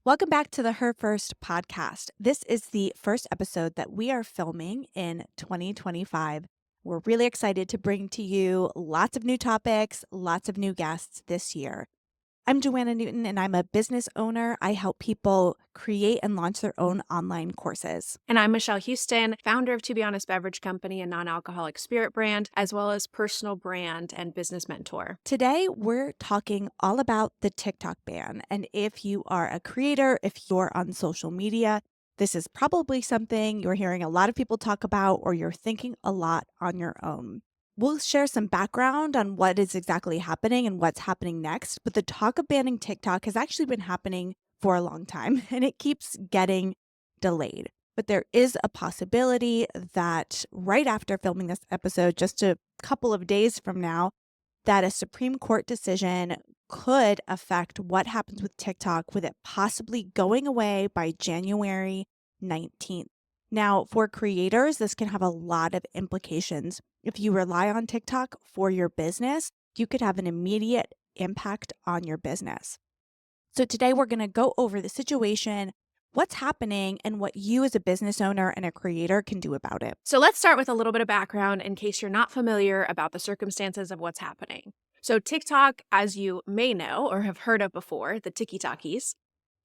Welcome back to the Her First podcast. This is the first episode that we are filming in 2025. We're really excited to bring to you lots of new topics, lots of new guests this year. I'm Joanna Newton, and I'm a business owner. I help people create and launch their own online courses. And I'm Michelle Houston, founder of To Be Honest Beverage Company, a non-alcoholic spirit brand, as well as personal brand and business mentor. Today, we're talking all about the TikTok ban. And if you are a creator, if you're on social media, this is probably something you're hearing a lot of people talk about or you're thinking a lot on your own. We'll share some background on what is exactly happening and what's happening next. But the talk of banning TikTok has actually been happening for a long time and it keeps getting delayed. But there is a possibility that right after filming this episode, just a couple of days from now, that a Supreme Court decision could affect what happens with TikTok, with it possibly going away by January 19th. Now, for creators, this can have a lot of implications. If you rely on TikTok for your business, you could have an immediate impact on your business. So today we're going to go over the situation, what's happening, and what you as a business owner and a creator can do about it. So let's start with a little bit of background in case you're not familiar about the circumstances of what's happening. So TikTok, as you may know or have heard of before, the TikTokies,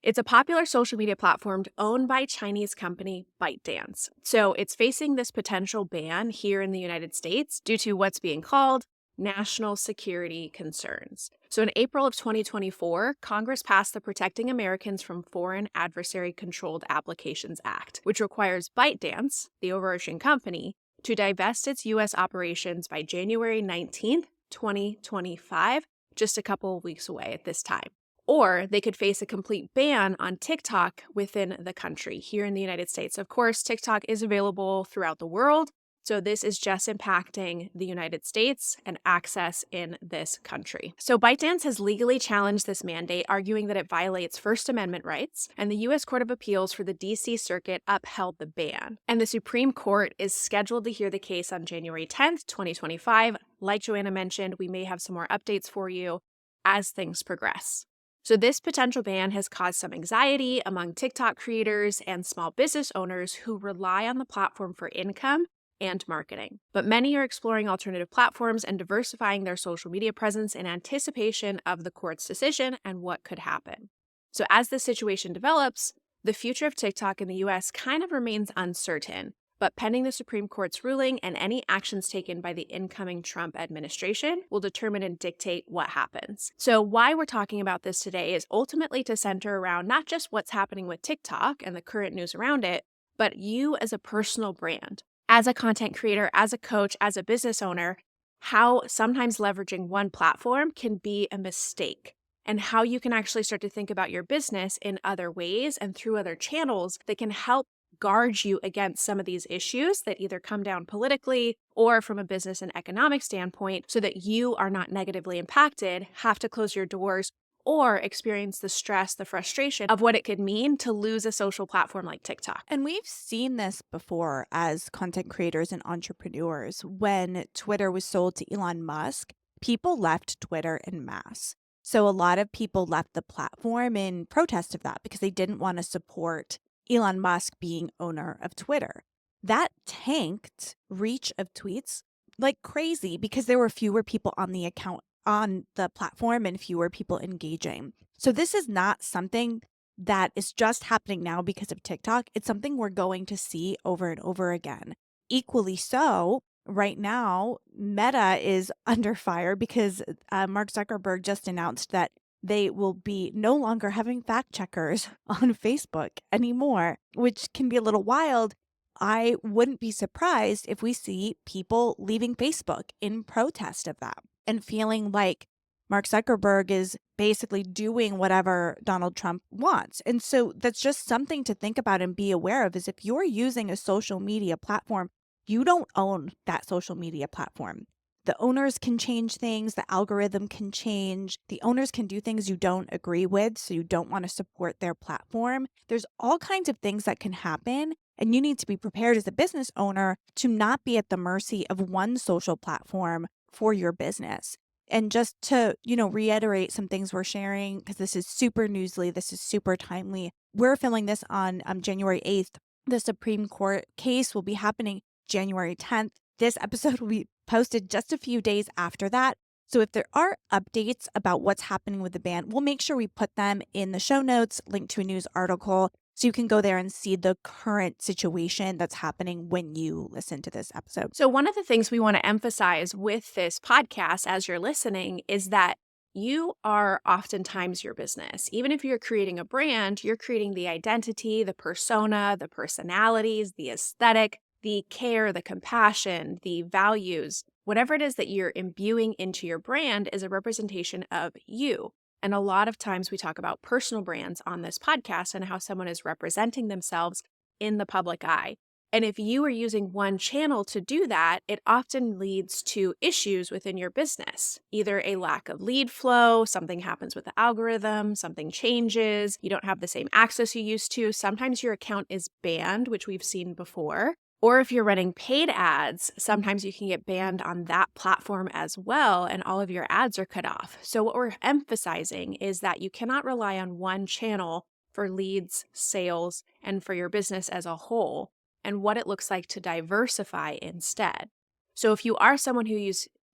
it's a popular social media platform owned by Chinese company ByteDance. So it's facing this potential ban here in the United States due to what's being called national security concerns. So in April of 2024, Congress passed the Protecting Americans from Foreign Adversary Controlled Applications Act, which requires ByteDance, the overarching company, to divest its U.S. operations by January 19th, 2025, just a couple of weeks away at this time. Or they could face a complete ban on TikTok within the country here in the United States. Of course, TikTok is available throughout the world. So this is just impacting the United States and access in this country. So ByteDance has legally challenged this mandate, arguing that it violates First Amendment rights, and the U.S. Court of Appeals for the D.C. Circuit upheld the ban. And the Supreme Court is scheduled to hear the case on January 10th, 2025. Like Joanna mentioned, we may have some more updates for you as things progress. So this potential ban has caused some anxiety among TikTok creators and small business owners who rely on the platform for income and marketing. But many are exploring alternative platforms and diversifying their social media presence in anticipation of the court's decision and what could happen. So as this situation develops, the future of TikTok in the US kind of remains uncertain. But pending the Supreme Court's ruling and any actions taken by the incoming Trump administration will determine and dictate what happens. So why we're talking about this today is ultimately to center around not just what's happening with TikTok and the current news around it, but you as a personal brand. As a content creator, as a coach, as a business owner, how sometimes leveraging one platform can be a mistake, and how you can actually start to think about your business in other ways and through other channels that can help guard you against some of these issues that either come down politically or from a business and economic standpoint so that you are not negatively impacted, have to close your doors, or experience the stress, the frustration of what it could mean to lose a social platform like TikTok. And we've seen this before as content creators and entrepreneurs. When Twitter was sold to Elon Musk, people left Twitter en masse. So a lot of people left the platform in protest of that because they didn't want to support Elon Musk being owner of Twitter. That tanked reach of tweets like crazy because there were fewer people on the account on the platform and fewer people engaging. So this is not something that is just happening now because of TikTok. It's something we're going to see over and over again. Equally so, right now, Meta is under fire because Mark Zuckerberg just announced that they will be no longer having fact checkers on Facebook anymore, which can be a little wild. I wouldn't be surprised if we see people leaving Facebook in protest of that and feeling like Mark Zuckerberg is basically doing whatever Donald Trump wants. And so that's just something to think about and be aware of is if you're using a social media platform, you don't own that social media platform. The owners can change things, the algorithm can change, the owners can do things you don't agree with, so you don't want to support their platform. There's all kinds of things that can happen, and you need to be prepared as a business owner to not be at the mercy of one social platform for your business. And just to, reiterate some things we're sharing, because this is super newsly, this is super timely. We're filming this on January 8th. The Supreme Court case will be happening January 10th. This episode will be posted just a few days after that. So if there are updates about what's happening with the ban, we'll make sure we put them in the show notes, link to a news article, so you can go there and see the current situation that's happening when you listen to this episode. So, one of the things we want to emphasize with this podcast as you're listening is that you are oftentimes your business. Even if you're creating a brand, you're creating the identity, the persona, the personalities, the aesthetic, the care, the compassion, the values. Whatever it is that you're imbuing into your brand is a representation of you. And a lot of times we talk about personal brands on this podcast and how someone is representing themselves in the public eye. And if you are using one channel to do that, it often leads to issues within your business. Either a lack of lead flow, something happens with the algorithm, something changes, you don't have the same access you used to. Sometimes your account is banned, which we've seen before. Or if you're running paid ads, sometimes you can get banned on that platform as well, and all of your ads are cut off. So, what we're emphasizing is that you cannot rely on one channel for leads, sales, and for your business as a whole, and what it looks like to diversify instead. So, if you are someone who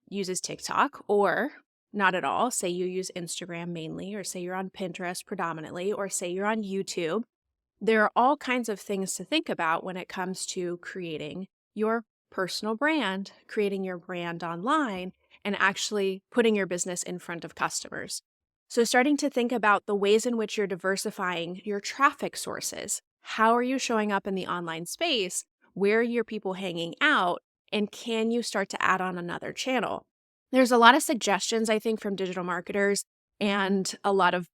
uses TikTok or not at all, say you use Instagram mainly, or say you're on Pinterest predominantly, or say you're on YouTube, there are all kinds of things to think about when it comes to creating your personal brand, creating your brand online, and actually putting your business in front of customers. So, starting to think about the ways in which you're diversifying your traffic sources. How are you showing up in the online space? Where are your people hanging out? And can you start to add on another channel? There's a lot of suggestions, I think, from digital marketers and a lot of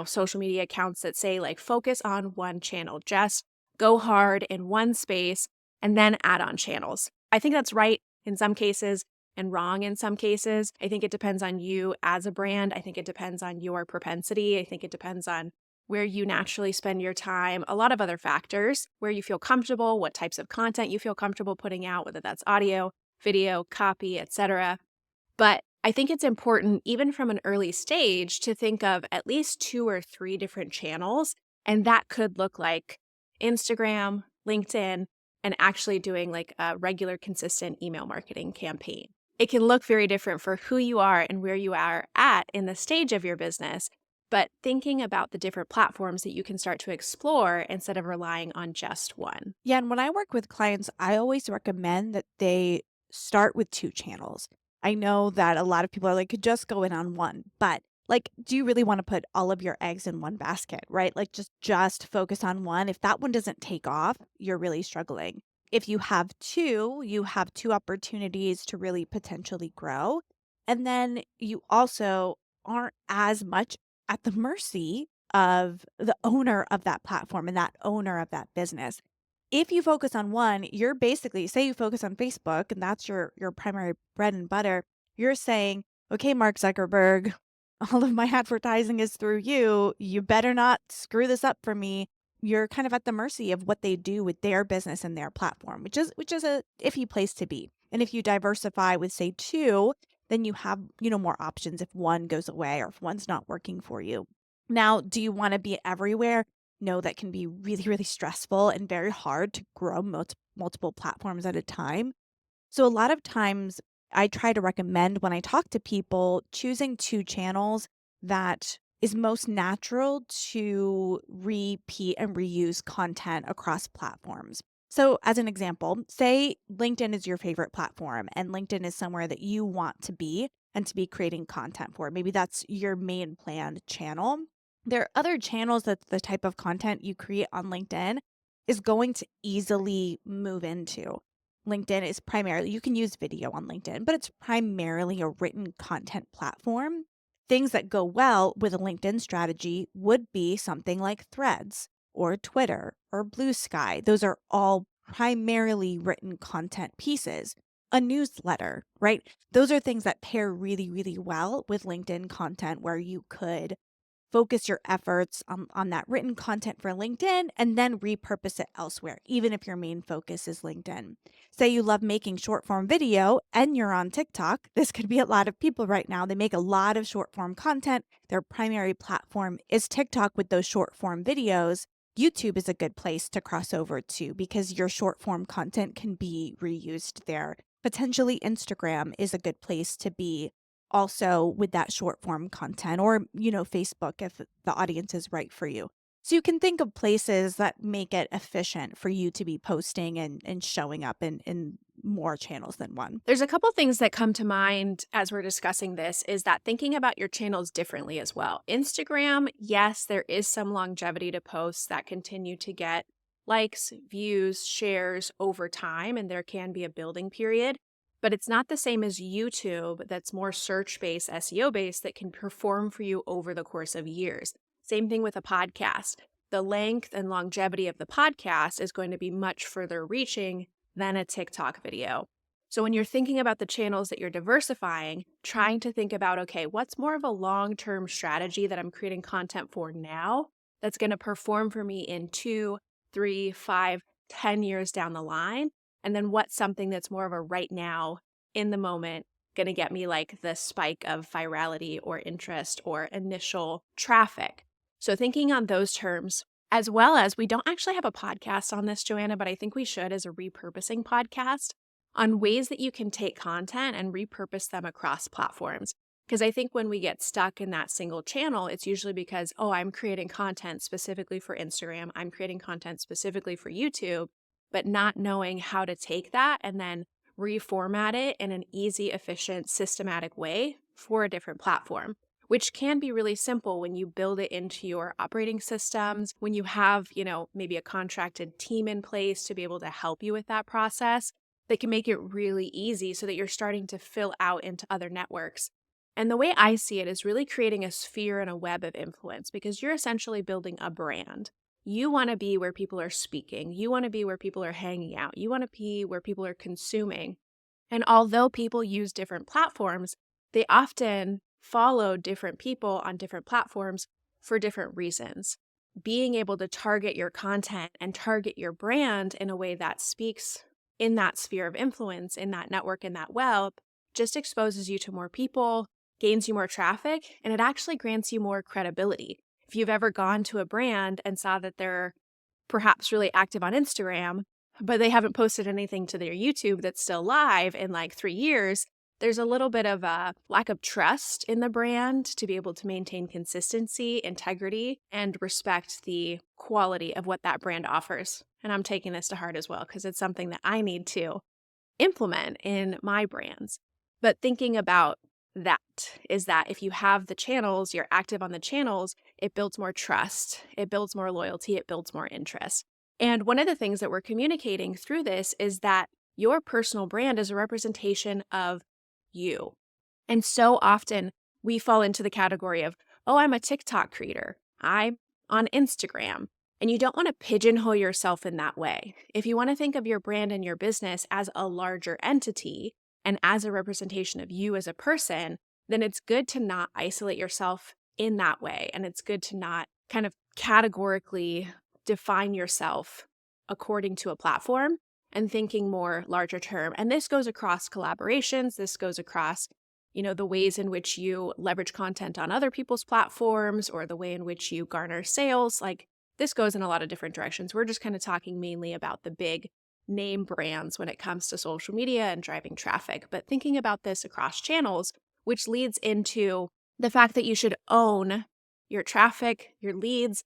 social media accounts that say like focus on one channel, just go hard in one space and then add on channels. I think that's right in some cases and wrong in some cases. I think it depends on you as a brand. I think it depends on your propensity. I think it depends on where you naturally spend your time, a lot of other factors, where you feel comfortable, what types of content you feel comfortable putting out, whether that's audio, video, copy, etc. But I think it's important, even from an early stage, to think of at least 2 or 3 different channels. And that could look like Instagram, LinkedIn, and actually doing like a regular, consistent email marketing campaign. It can look very different for who you are and where you are at in the stage of your business, but thinking about the different platforms that you can start to explore instead of relying on just one. Yeah, and when I work with clients, I always recommend that they start with 2 channels. I know that a lot of people are like, "Could just go in on one," but, like, do you really wanna put all of your eggs in one basket, right? Like, just focus on one. If that one doesn't take off, you're really struggling. If you have 2, you have 2 opportunities to really potentially grow, and then you also aren't as much at the mercy of the owner of that platform and that owner of that business. If you focus on one, you're basically say you focus on Facebook and that's your primary bread and butter, you're saying, "Okay, Mark Zuckerberg, all of my advertising is through you. You better not screw this up for me." You're kind of at the mercy of what they do with their business and their platform, which is a iffy place to be. And if you diversify with say 2, then you have, more options if one goes away or if one's not working for you. Now, do you wanna be everywhere? No, that can be really, really stressful and very hard to grow multiple platforms at a time. So a lot of times I try to recommend when I talk to people choosing 2 channels that is most natural to repeat and reuse content across platforms. So as an example, say LinkedIn is your favorite platform and LinkedIn is somewhere that you want to be and to be creating content for. Maybe that's your main planned channel. There are other channels that the type of content you create on LinkedIn is going to easily move into. LinkedIn is primarily you can use video on LinkedIn, but it's primarily a written content platform. Things that go well with a LinkedIn strategy would be something like Threads or Twitter or Blue Sky. Those are all primarily written content pieces. A newsletter, right? Those are things that pair really, really well with LinkedIn content where you could focus your efforts on that written content for LinkedIn and then repurpose it elsewhere, even if your main focus is LinkedIn. Say you love making short form video and you're on TikTok. This could be a lot of people right now. They make a lot of short form content. Their primary platform is TikTok with those short form videos. YouTube is a good place to cross over to because your short form content can be reused there. Potentially, Instagram is a good place to be also with that short form content, or, Facebook if the audience is right for you. So you can think of places that make it efficient for you to be posting and showing up in more channels than one. There's a couple things that come to mind as we're discussing this is that thinking about your channels differently as well. Instagram, yes, there is some longevity to posts that continue to get likes, views, shares over time, and there can be a building period. But it's not the same as YouTube, that's more search based, SEO based, that can perform for you over the course of years. Same thing with a podcast. The length and longevity of the podcast is going to be much further reaching than a TikTok video. So when you're thinking about the channels that you're diversifying, trying to think about, okay, what's more of a long-term strategy that I'm creating content for now that's going to perform for me in 2, 3, 5, 10 years down the line? And then what's something that's more of a right now, in the moment, going to get me like the spike of virality or interest or initial traffic? So thinking on those terms, as well as we don't actually have a podcast on this, Joanna, but I think we should as a repurposing podcast on ways that you can take content and repurpose them across platforms. Because I think when we get stuck in that single channel, it's usually because, oh, I'm creating content specifically for Instagram, I'm creating content specifically for YouTube, but not knowing how to take that and then reformat it in an easy, efficient, systematic way for a different platform, which can be really simple when you build it into your operating systems, when you have, maybe a contracted team in place to be able to help you with that process. That can make it really easy so that you're starting to fill out into other networks. And the way I see it is really creating a sphere and a web of influence because you're essentially building a brand. You want to be where people are speaking. You want to be where people are hanging out. You want to be where people are consuming. And although people use different platforms, they often follow different people on different platforms for different reasons. Being able to target your content and target your brand in a way that speaks in that sphere of influence, in that network, in that web, just exposes you to more people, gains you more traffic, and it actually grants you more credibility. If you've ever gone to a brand and saw that they're perhaps really active on Instagram, but they haven't posted anything to their YouTube that's still live in like 3 years, there's a little bit of a lack of trust in the brand to be able to maintain consistency, integrity, and respect the quality of what that brand offers. And I'm taking this to heart as well because it's something that I need to implement in my brands. But thinking about that is that if you have the channels, you're active on the channels, it builds more trust, it builds more loyalty, it builds more interest. And one of the things that we're communicating through this is that your personal brand is a representation of you. And so often we fall into the category of, oh, I'm a TikTok creator, I'm on Instagram. And you don't want to pigeonhole yourself in that way. If you want to think of your brand and your business as a larger entity and as a representation of you as a person, then it's good to not isolate yourself in that way. And it's good to not kind of categorically define yourself according to a platform and thinking more larger term. And this goes across collaborations. This goes across, the ways in which you leverage content on other people's platforms or the way in which you garner sales. Like, this goes in a lot of different directions. We're just kind of talking mainly about the big name brands when it comes to social media and driving traffic, but thinking about this across channels, which leads into the fact that you should own your traffic, your leads,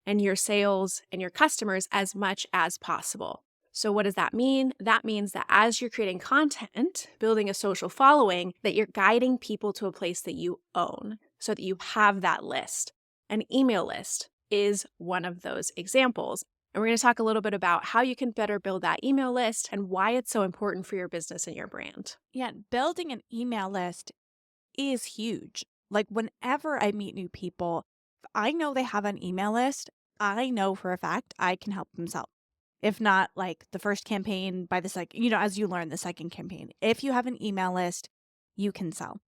and your sales and your customers as much as possible. So what does that mean? That means that as you're creating content, building a social following, that you're guiding people to a place that you own so that you have that list. An email list is one of those examples. And we're going to talk a little bit about how you can better build that email list and why it's so important for your business and your brand. Yeah, building an email list is huge. Like, whenever I meet new people, if I know they have an email list, I know for a fact I can help them sell. If not like the first campaign, by the second, as you learn the second campaign, if you have an email list, you can sell.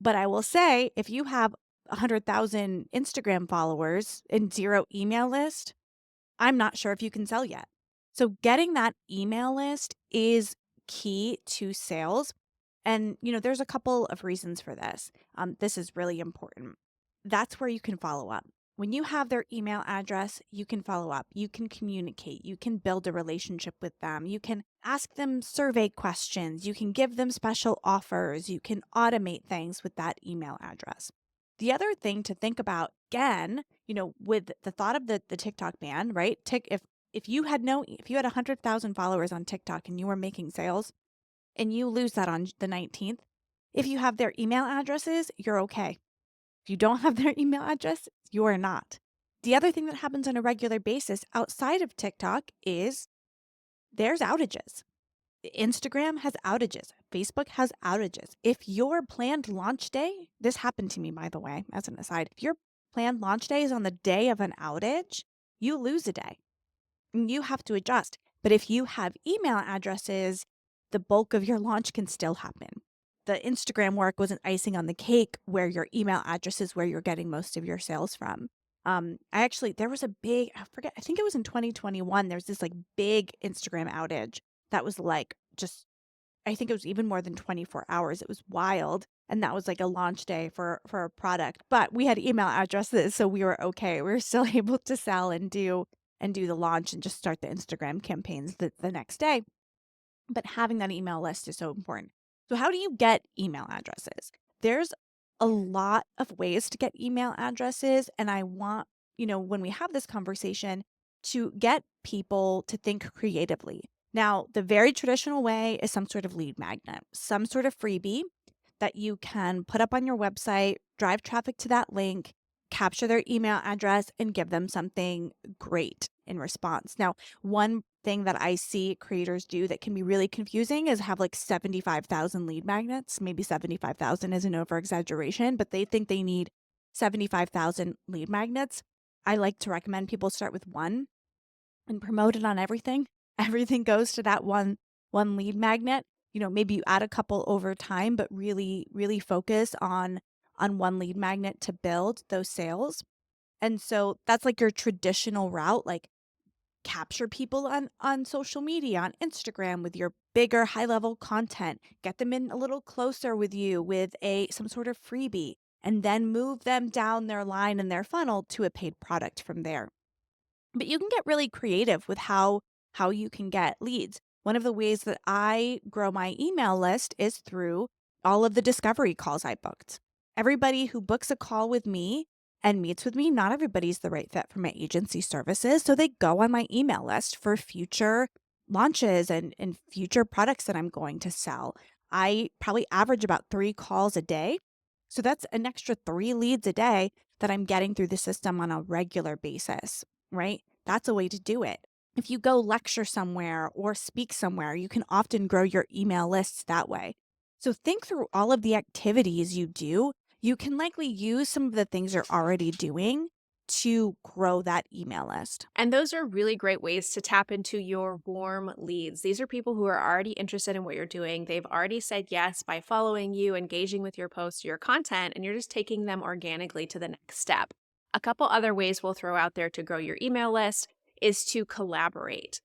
But I will say, if you have 100,000 Instagram followers and 0 email list, I'm not sure if you can sell yet. So getting that email list is key to sales. And, there's a couple of reasons for this. This is really important. That's where you can follow up. When you have their email address, you can follow up. You can communicate. You can build a relationship with them. You can ask them survey questions. You can give them special offers. You can automate things with that email address. The other thing to think about, again, with the thought of the TikTok ban, right? If you had 100,000 followers on TikTok and you were making sales and you lose that on the 19th, if you have their email addresses, you're okay. If you don't have their email address, you are not. The other thing that happens on a regular basis outside of TikTok is there's outages. Instagram has outages. Facebook has outages. If your planned launch day, this happened to me, by the way, as an aside, if your planned launch day is on the day of an outage, you lose a day and you have to adjust. But if you have email addresses, the bulk of your launch can still happen. The Instagram work was an icing on the cake where your email address is where you're getting most of your sales from. There was a big, I think it was in 2021, there's this like big Instagram outage that was like just, I think it was even more than 24 hours. It was wild. And that was like a launch day for a product. But we had email addresses, so we were okay. We were still able to sell and do the launch and just start the Instagram campaigns the next day. But having that email list is so important. So how do you get email addresses? There's a lot of ways to get email addresses. And I want, when we have this conversation, to get people to think creatively. Now, the very traditional way is some sort of lead magnet, some sort of freebie that you can put up on your website, drive traffic to that link, capture their email address, and give them something great in response. Now, one thing that I see creators do that can be really confusing is have like 75,000 lead magnets. Maybe 75,000 is an over exaggeration, but they think they need 75,000 lead magnets. I like to recommend people start with one and promote it on everything. Everything goes to that one lead magnet. Maybe you add a couple over time, but really, really focus on one lead magnet to build those sales. And so that's like your traditional route, like capture people on social media, on Instagram with your bigger high level content, get them in a little closer with you with some sort of freebie, and then move them down their line and their funnel to a paid product from there. But you can get really creative with how you can get leads. One of the ways that I grow my email list is through all of the discovery calls I booked. Everybody who books a call with me and meets with me, not everybody's the right fit for my agency services. So they go on my email list for future launches and future products that I'm going to sell. I probably average about 3 calls a day. So that's an extra 3 leads a day that I'm getting through the system on a regular basis, right? That's a way to do it. If you go lecture somewhere or speak somewhere, you can often grow your email lists that way. So think through all of the activities you do. You can likely use some of the things you're already doing to grow that email list. And those are really great ways to tap into your warm leads. These are people who are already interested in what you're doing. They've already said yes by following you, engaging with your posts, your content, and you're just taking them organically to the next step. A couple other ways we'll throw out there to grow your email list is to collaborate.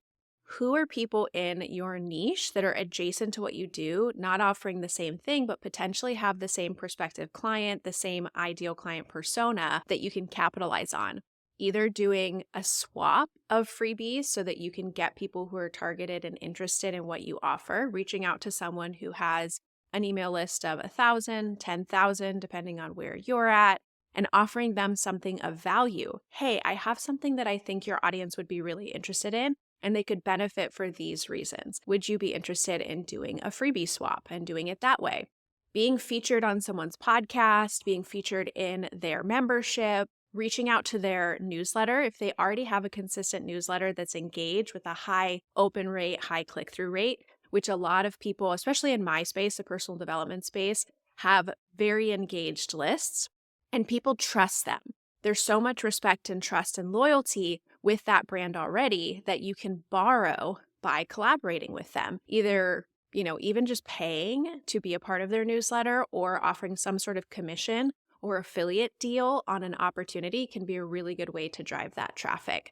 Who are people in your niche that are adjacent to what you do, not offering the same thing, but potentially have the same prospective client, the same ideal client persona that you can capitalize on? Either doing a swap of freebies so that you can get people who are targeted and interested in what you offer, reaching out to someone who has an email list of 1,000, 10,000, depending on where you're at, and offering them something of value. Hey, I have something that I think your audience would be really interested in, and they could benefit for these reasons. Would you be interested in doing a freebie swap and doing it that way? Being featured on someone's podcast, being featured in their membership, reaching out to their newsletter. If they already have a consistent newsletter that's engaged with a high open rate, high click-through rate, which a lot of people, especially in my space, the personal development space, have very engaged lists, and people trust them. There's so much respect and trust and loyalty with that brand already that you can borrow by collaborating with them, either, even just paying to be a part of their newsletter or offering some sort of commission or affiliate deal on an opportunity can be a really good way to drive that traffic.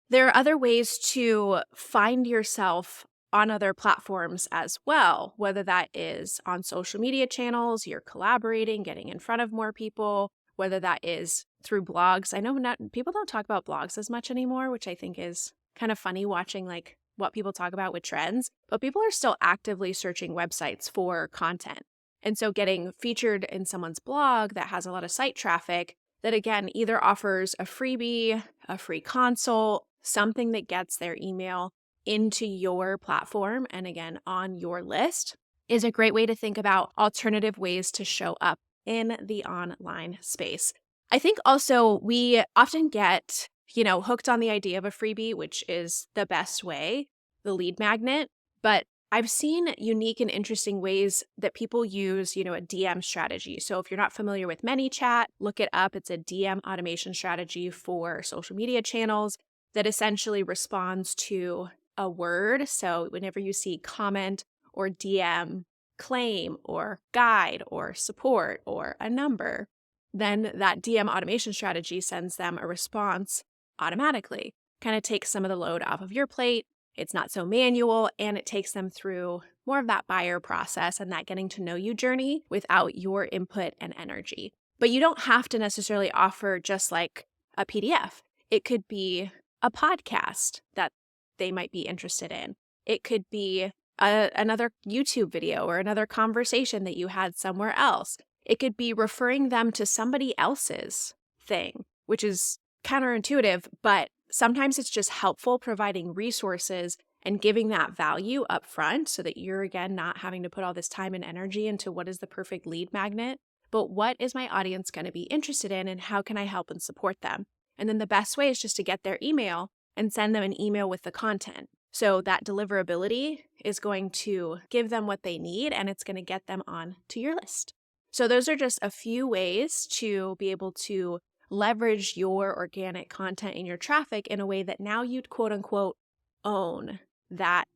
There are other ways to find yourself on other platforms as well, whether that is on social media channels, you're collaborating, getting in front of more people, whether that is through blogs. I know not people don't talk about blogs as much anymore, which I think is kind of funny watching like what people talk about with trends, but people are still actively searching websites for content. And so getting featured in someone's blog that has a lot of site traffic that again either offers a freebie, a free consult, something that gets their email into your platform and again on your list is a great way to think about alternative ways to show up in the online space. I think also we often get, hooked on the idea of a freebie, which is the best way, the lead magnet, but I've seen unique and interesting ways that people use, a DM strategy. So if you're not familiar with ManyChat, look it up. It's a DM automation strategy for social media channels that essentially responds to a word. So whenever you see comment or DM, claim or guide or support or a number, then that DM automation strategy sends them a response automatically. Kind of takes some of the load off of your plate. It's not so manual, and it takes them through more of that buyer process and that getting to know you journey without your input and energy. But you don't have to necessarily offer just like a PDF. It could be a podcast that they might be interested in. It could be another YouTube video or another conversation that you had somewhere else. It could be referring them to somebody else's thing, which is counterintuitive, but sometimes it's just helpful providing resources and giving that value up front so that you're, again, not having to put all this time and energy into what is the perfect lead magnet, but what is my audience going to be interested in and how can I help and support them? And then the best way is just to get their email and send them an email with the content. So that deliverability is going to give them what they need and it's going to get them on to your list. So those are just a few ways to be able to leverage your organic content and your traffic in a way that now you'd quote unquote own that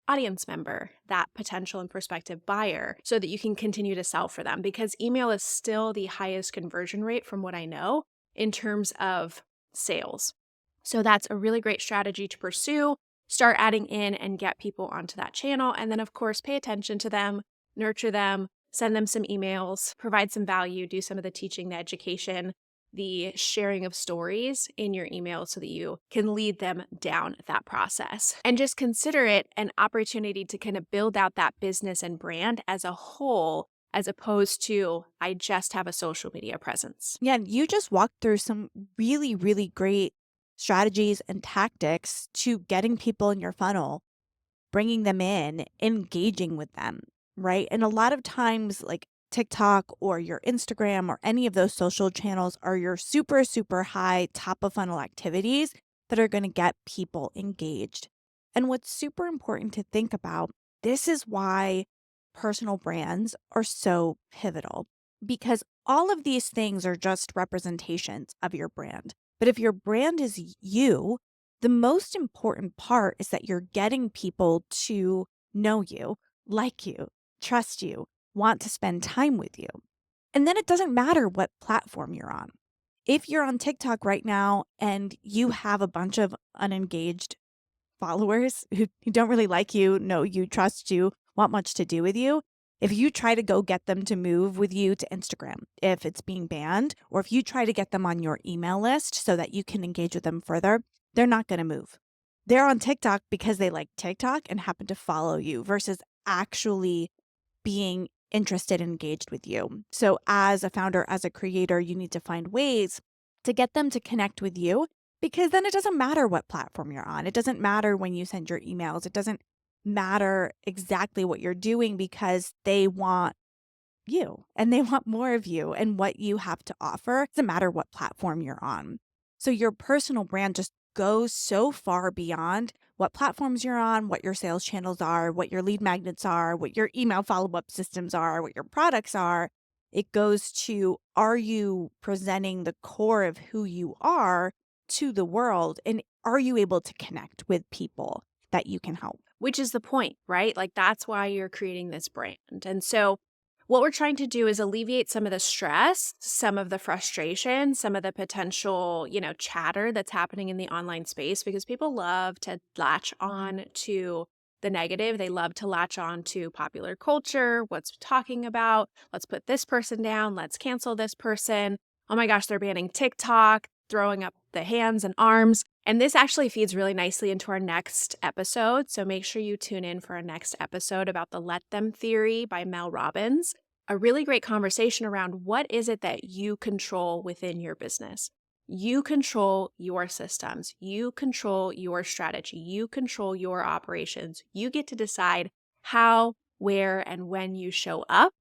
audience member, that potential and prospective buyer, so that you can continue to sell for them. Because email is still the highest conversion rate from what I know in terms of sales. So that's a really great strategy to pursue. Start adding in and get people onto that channel. And then, of course, pay attention to them, nurture them, send them some emails, provide some value, do some of the teaching, the education, the sharing of stories in your email so that you can lead them down that process. And just consider it an opportunity to kind of build out that business and brand as a whole, as opposed to, I just have a social media presence. Yeah, you just walked through some really, really great strategies and tactics to getting people in your funnel, bringing them in, engaging with them, right? And a lot of times, like TikTok or your Instagram or any of those social channels are your super, super high top of funnel activities that are going to get people engaged. And what's super important to think about, this is why personal brands are so pivotal because all of these things are just representations of your brand. But if your brand is you, the most important part is that you're getting people to know you, like you, trust you, want to spend time with you. And then it doesn't matter what platform you're on. If you're on TikTok right now and you have a bunch of unengaged followers who don't really like you, know you, trust you, want much to do with you, if you try to go get them to move with you to Instagram, if it's being banned, or if you try to get them on your email list so that you can engage with them further, they're not going to move. They're on TikTok because they like TikTok and happen to follow you versus actually being interested and engaged with you. So as a founder, as a creator, you need to find ways to get them to connect with you because then it doesn't matter what platform you're on. It doesn't matter when you send your emails. It doesn't matter exactly what you're doing because they want you and they want more of you and what you have to offer. It doesn't matter what platform you're on. So your personal brand just goes so far beyond what platforms you're on, what your sales channels are, what your lead magnets are, what your email follow-up systems are, what your products are. It goes to, are you presenting the core of who you are to the world? And are you able to connect with people that you can help? Which is the point, right? Like that's why you're creating this brand. And so What we're trying to do is alleviate some of the stress, some of the frustration, some of the potential, chatter that's happening in the online space because people love to latch on to the negative. They love to latch on to popular culture, what's talking about. Let's put this person down. Let's cancel this person. Oh my gosh, they're banning TikTok, throwing up the hands and arms. And this actually feeds really nicely into our next episode. So make sure you tune in for our next episode about the Let Them Theory by Mel Robbins. A really great conversation around what is it that you control within your business. You control your systems. You control your strategy. You control your operations. You get to decide how, where, and when you show up.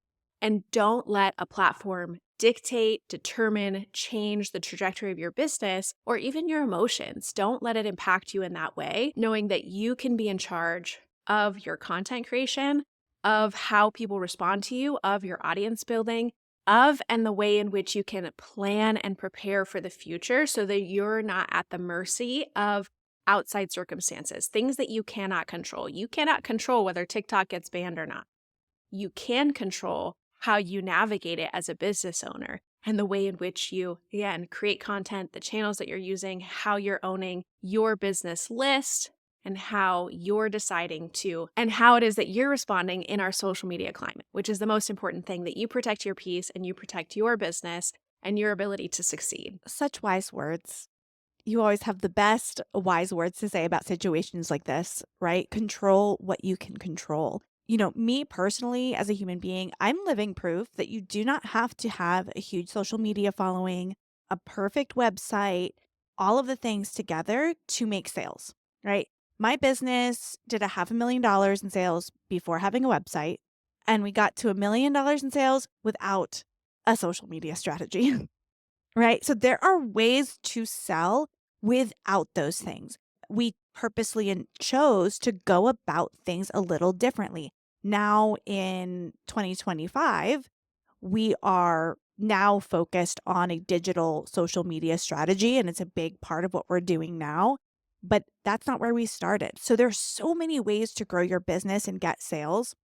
And don't let a platform dictate, determine, change the trajectory of your business or even your emotions. Don't let it impact you in that way, knowing that you can be in charge of your content creation, of how people respond to you, of your audience building, of and the way in which you can plan and prepare for the future so that you're not at the mercy of outside circumstances, things that you cannot control. You cannot control whether TikTok gets banned or not. You can control how you navigate it as a business owner and the way in which you, again, create content, the channels that you're using, how you're owning your business list, and how you're deciding to, and how it is that you're responding in our social media climate, which is the most important thing, that you protect your peace and you protect your business and your ability to succeed. Such wise words. You always have the best wise words to say about situations like this, right? Control what you can control. Me personally, as a human being, I'm living proof that you do not have to have a huge social media following, a perfect website, all of the things together to make sales, right? My business did a $500,000 in sales before having a website, and we got to $1 million in sales without a social media strategy. Right? So there are ways to sell without those things. We purposely chose to go about things a little differently. Now in 2025, we are now focused on a digital social media strategy, and it's a big part of what we're doing now. But that's not where we started. So there's so many ways to grow your business and get sales.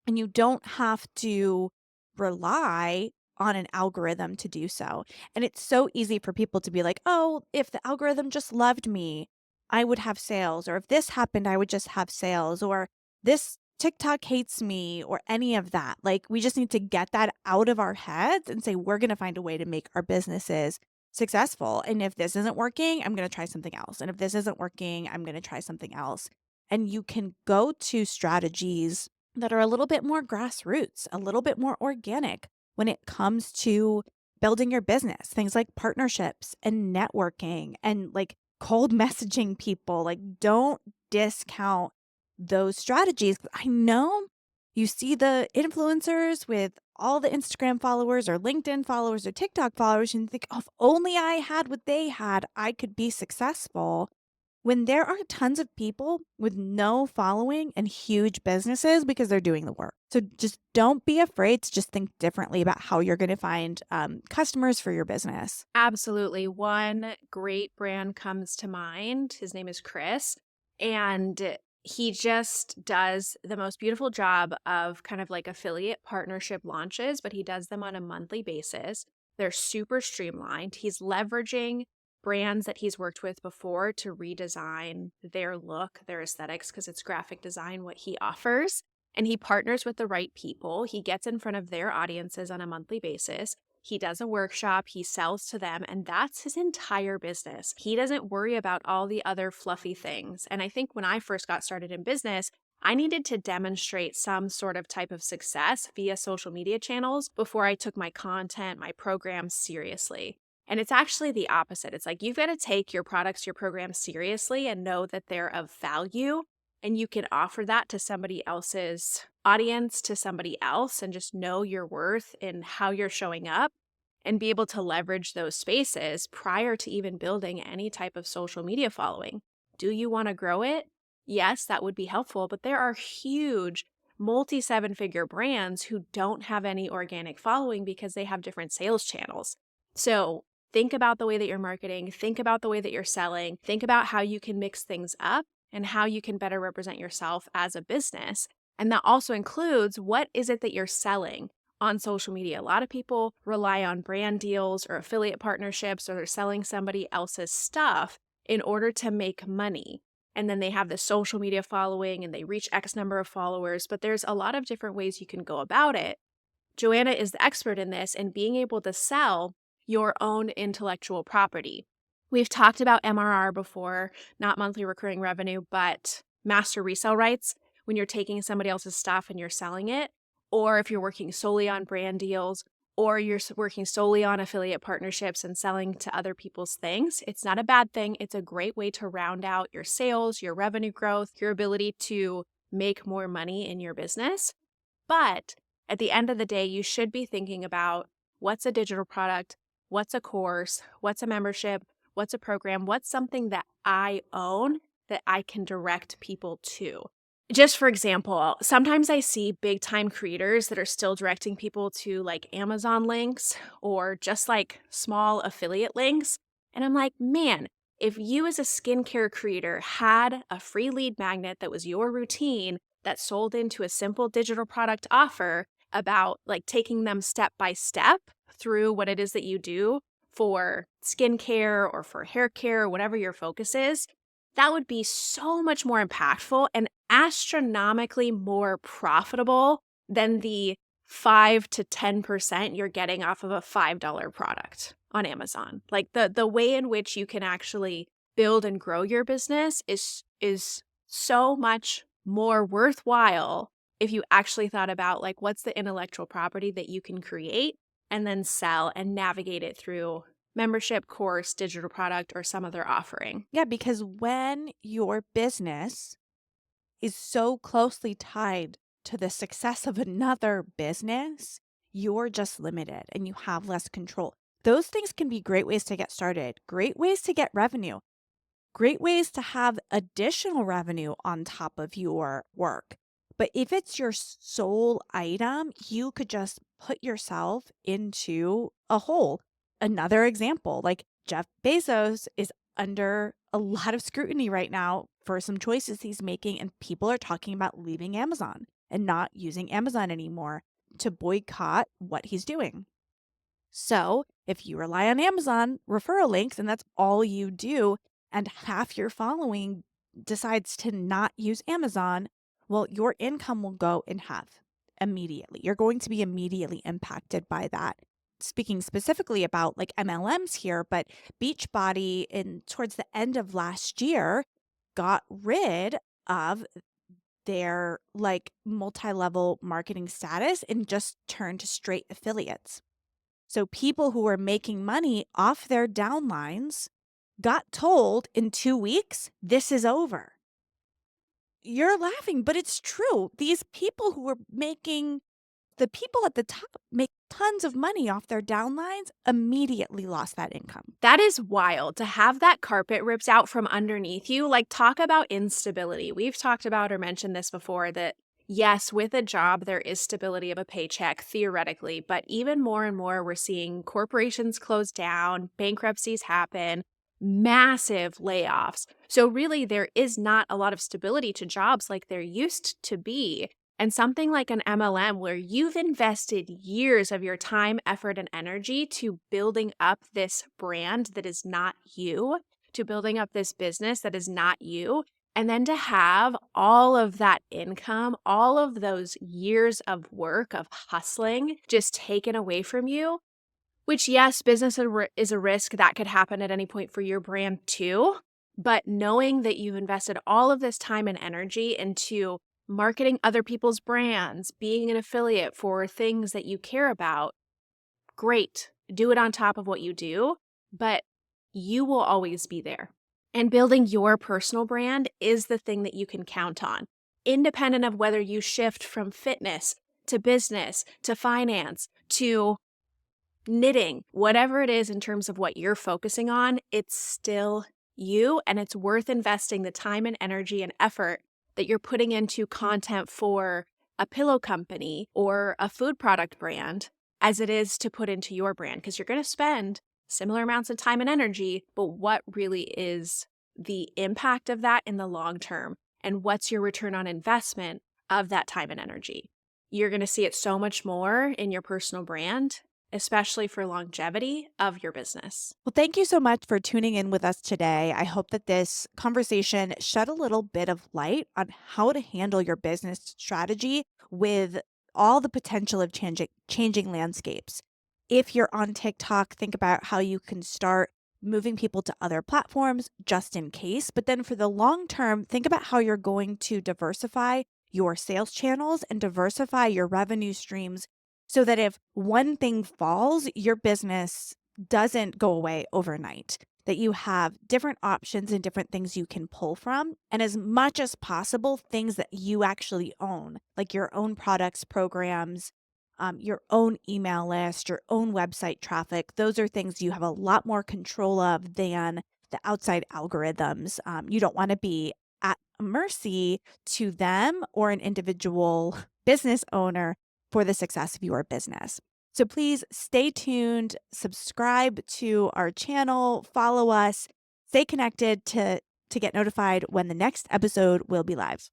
And you don't have to rely on an algorithm to do so. And it's so easy for people to be like, oh, if the algorithm just loved me, I would have sales. Or if this happened, I would just have sales. Or this TikTok hates me, or any of that. Like, we just need to get that out of our heads and say, we're going to find a way to make our businesses successful. And if this isn't working, I'm going to try something else. And if this isn't working, I'm going to try something else. And you can go to strategies that are a little bit more grassroots, a little bit more organic when it comes to building your business. Things like partnerships and networking and like cold messaging people. Like, don't discount those strategies. I know you see the influencers with all the Instagram followers or LinkedIn followers or TikTok followers and you think, oh, if only I had what they had, I could be successful. When there are tons of people with no following and huge businesses because they're doing the work. So just don't be afraid to just think differently about how you're going to find customers for your business. Absolutely. One great brand comes to mind. His name is Chris, and he just does the most beautiful job of kind of like affiliate partnership launches, but he does them on a monthly basis. They're super streamlined. He's leveraging brands that he's worked with before to redesign their look, their aesthetics, because it's graphic design what he offers. And he partners with the right people. He gets in front of their audiences on a monthly basis. He does a workshop, he sells to them, and that's his entire business. He doesn't worry about all the other fluffy things. And I think when I first got started in business, I needed to demonstrate some sort of type of success via social media channels before I took my content, my programs seriously. And it's actually the opposite. It's like you've got to take your products, your programs seriously and know that they're of value. And you can offer that to somebody else's audience, to somebody else, and just know your worth in how you're showing up and be able to leverage those spaces prior to even building any type of social media following. Do you want to grow it? Yes, that would be helpful, but there are huge multi-seven-figure brands who don't have any organic following because they have different sales channels. So think about the way that you're marketing, think about the way that you're selling, think about how you can mix things up and how you can better represent yourself as a business. And that also includes, what is it that you're selling? on social media. A lot of people rely on brand deals or affiliate partnerships, or they're selling somebody else's stuff in order to make money. And then they have the social media following and they reach X number of followers, but there's a lot of different ways you can go about it. Joanna is the expert in this and being able to sell your own intellectual property. We've talked about MRR before, not monthly recurring revenue, but master resale rights when you're taking somebody else's stuff and you're selling it, or if you're working solely on brand deals, or you're working solely on affiliate partnerships and selling to other people's things. It's not a bad thing. It's a great way to round out your sales, your revenue growth, your ability to make more money in your business. But at the end of the day, you should be thinking about what's a digital product, what's a course, what's a membership, what's a program, what's something that I own that I can direct people to. Just for example, sometimes I see big time creators that are still directing people to like Amazon links or just like small affiliate links. And I'm like, man, if you as a skincare creator had a free lead magnet that was your routine that sold into a simple digital product offer about like taking them step by step through what it is that you do for skincare or for hair care or whatever your focus is, that would be so much more impactful and astronomically more profitable than the 5 to 10% you're getting off of a $5 product on Amazon. Like the way in which you can actually build and grow your business is so much more worthwhile if you actually thought about like what's the intellectual property that you can create and then sell and navigate it through membership, course, digital product, or some other offering. Yeah, because when your business is so closely tied to the success of another business, you're just limited and you have less control. Those things can be great ways to get started, great ways to get revenue, great ways to have additional revenue on top of your work. But if it's your sole item, you could just put yourself into a hole. Another example, like Jeff Bezos is under a lot of scrutiny right now for some choices he's making, and people are talking about leaving Amazon and not using Amazon anymore to boycott what he's doing. So, if you rely on Amazon referral links and that's all you do, and half your following decides to not use Amazon, well, your income will go in half immediately. You're going to be immediately impacted by that. Speaking specifically about like MLMs here, but Beachbody in towards the end of last year got rid of their like multi-level marketing status and just turned to straight affiliates. So people who were making money off their downlines got told in 2 weeks, this is over. You're laughing, but it's true. These people who were making the people at the top make tons of money off their downlines immediately lost that income. That is wild to have that carpet ripped out from underneath you. Like, talk about instability. We've talked about or mentioned this before that, yes, with a job, there is stability of a paycheck theoretically, but even more and more, we're seeing corporations close down, bankruptcies happen, massive layoffs. So, really, there is not a lot of stability to jobs like there used to be. And something like an MLM where you've invested years of your time, effort, and energy to building up this brand that is not you, to building up this business that is not you, and then to have all of that income, all of those years of work, of hustling, just taken away from you, which, yes, business is a risk that could happen at any point for your brand too. But knowing that you've invested all of this time and energy into marketing other people's brands, being an affiliate for things that you care about, great. Do it on top of what you do, but you will always be there. And building your personal brand is the thing that you can count on, independent of whether you shift from fitness to business to finance to knitting, whatever it is in terms of what you're focusing on, it's still you, and it's worth investing the time and energy and effort that you're putting into content for a pillow company or a food product brand as it is to put into your brand, because you're going to spend similar amounts of time and energy, but what really is the impact of that in the long term, and what's your return on investment of that time and energy? you're going to see it so much more in your personal brand, especially for longevity of your business. Well, thank you so much for tuning in with us today. I hope that this conversation shed a little bit of light on how to handle your business strategy with all the potential of changing landscapes. If you're on TikTok, think about how you can start moving people to other platforms just in case. But then for the long term, think about how you're going to diversify your sales channels and diversify your revenue streams so that if one thing falls, your business doesn't go away overnight, that you have different options and different things you can pull from. And as much as possible, things that you actually own, like your own products, programs, your own email list, your own website traffic. Those are things you have a lot more control of than the outside algorithms. You don't want to be at mercy to them or an individual business owner for the success of your business. So please stay tuned, subscribe to our channel, follow us, stay connected to get notified when the next episode will be live.